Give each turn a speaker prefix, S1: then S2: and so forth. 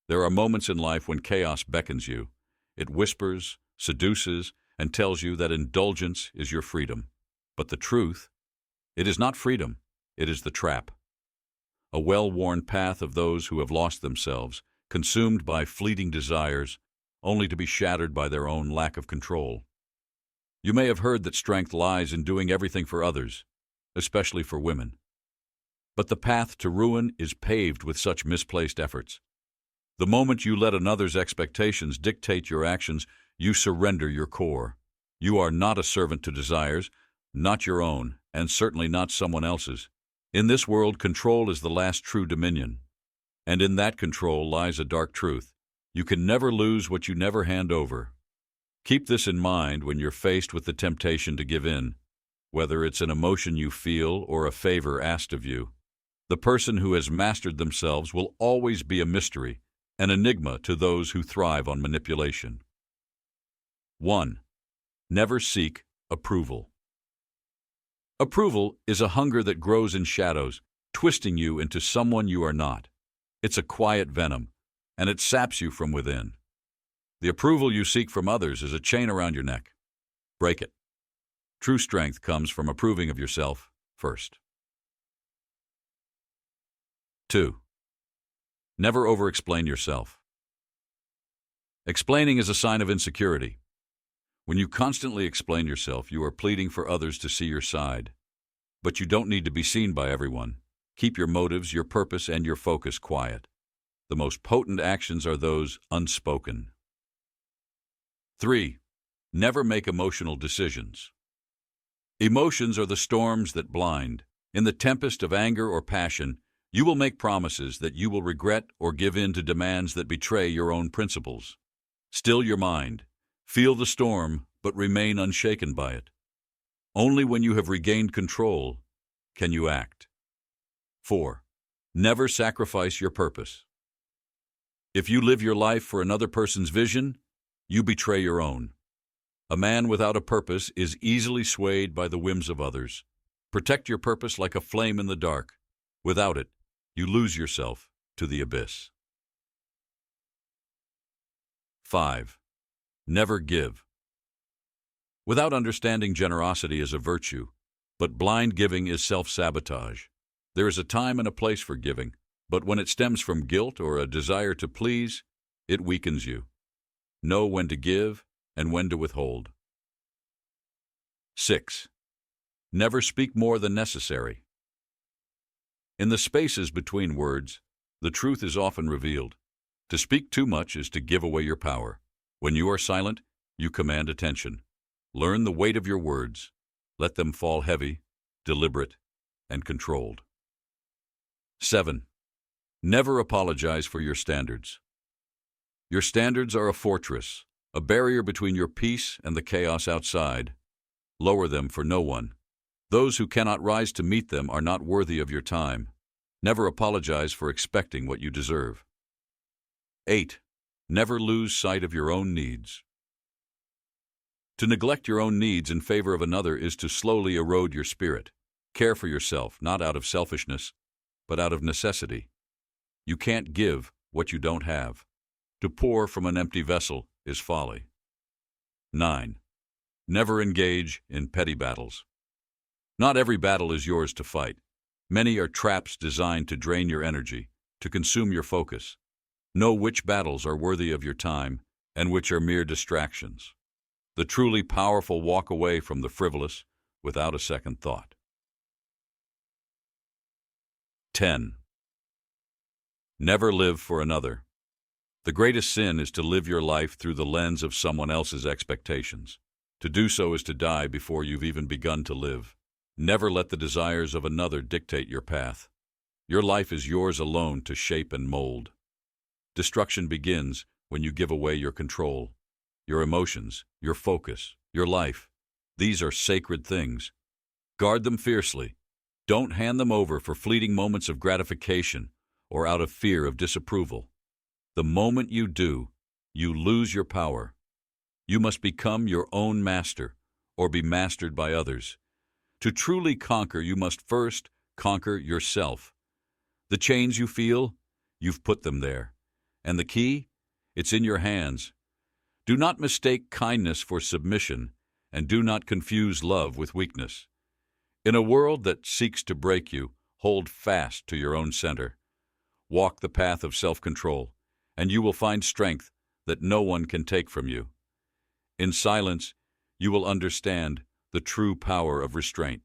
S1: There are moments in life when chaos beckons you. It whispers, seduces, and tells you that indulgence is your freedom. But the truth, it is not freedom, it is the trap. A well-worn path of those who have lost themselves, consumed by fleeting desires, only to be shattered by their own lack of control. You may have heard that strength lies in doing everything for others, especially for women. But the path to ruin is paved with such misplaced efforts. The moment you let another's expectations dictate your actions, you surrender your core. You are not a servant to desires, not your own, and certainly not someone else's. In this world, control is the last true dominion. And in that control lies a dark truth. You can never lose what you never hand over. Keep this in mind when you're faced with the temptation to give in, whether it's an emotion you feel or a favor asked of you. The person who has mastered themselves will always be a mystery, an enigma to those who thrive on manipulation. 1. Never seek approval. Approval is a hunger that grows in shadows, twisting you into someone you are not. It's a quiet venom, and it saps you from within. The approval you seek from others is a chain around your neck. Break it. True strength comes from approving of yourself first. 2. Never over-explain yourself. Explaining is a sign of insecurity. When you constantly explain yourself, you are pleading for others to see your side. But you don't need to be seen by everyone. Keep your motives, your purpose, and your focus quiet. The most potent actions are those unspoken. 3. Never make emotional decisions. Emotions are the storms that blind. In the tempest of anger or passion, you will make promises that you will regret or give in to demands that betray your own principles. Still your mind. Feel the storm, but remain unshaken by it. Only when you have regained control can you act. 4. Never sacrifice your purpose. If you live your life for another person's vision, you betray your own. A man without a purpose is easily swayed by the whims of others. Protect your purpose like a flame in the dark. Without it, you lose yourself to the abyss. 5. Never give. Without understanding, generosity is a virtue, but blind giving is self-sabotage. There is a time and a place for giving, but when it stems from guilt or a desire to please, it weakens you. Know when to give and when to withhold. 6. Never speak more than necessary. In the spaces between words, the truth is often revealed. To speak too much is to give away your power. When you are silent, you command attention. Learn the weight of your words. Let them fall heavy, deliberate, and controlled. 7. Never apologize for your standards. Your standards are a fortress, a barrier between your peace and the chaos outside. Lower them for no one. Those who cannot rise to meet them are not worthy of your time. Never apologize for expecting what you deserve. 8. Never lose sight of your own needs. To neglect your own needs in favor of another is to slowly erode your spirit. Care for yourself, not out of selfishness, but out of necessity. You can't give what you don't have. To pour from an empty vessel is folly. 9. Never engage in petty battles. Not every battle is yours to fight. Many are traps designed to drain your energy, to consume your focus. Know which battles are worthy of your time and which are mere distractions. The truly powerful walk away from the frivolous without a second thought. 10. Never live for another. The greatest sin is to live your life through the lens of someone else's expectations. To do so is to die before you've even begun to live. Never let the desires of another dictate your path. Your life is yours alone to shape and mold. Destruction begins when you give away your control, your emotions, your focus, your life. These are sacred things. Guard them fiercely. Don't hand them over for fleeting moments of gratification or out of fear of disapproval. The moment you do, you lose your power. You must become your own master or be mastered by others. To truly conquer, you must first conquer yourself. The chains you feel, you've put them there. And the key? It's in your hands. Do not mistake kindness for submission, and do not confuse love with weakness. In a world that seeks to break you, hold fast to your own center. Walk the path of self-control, and you will find strength that no one can take from you. In silence, you will understand the true power of restraint.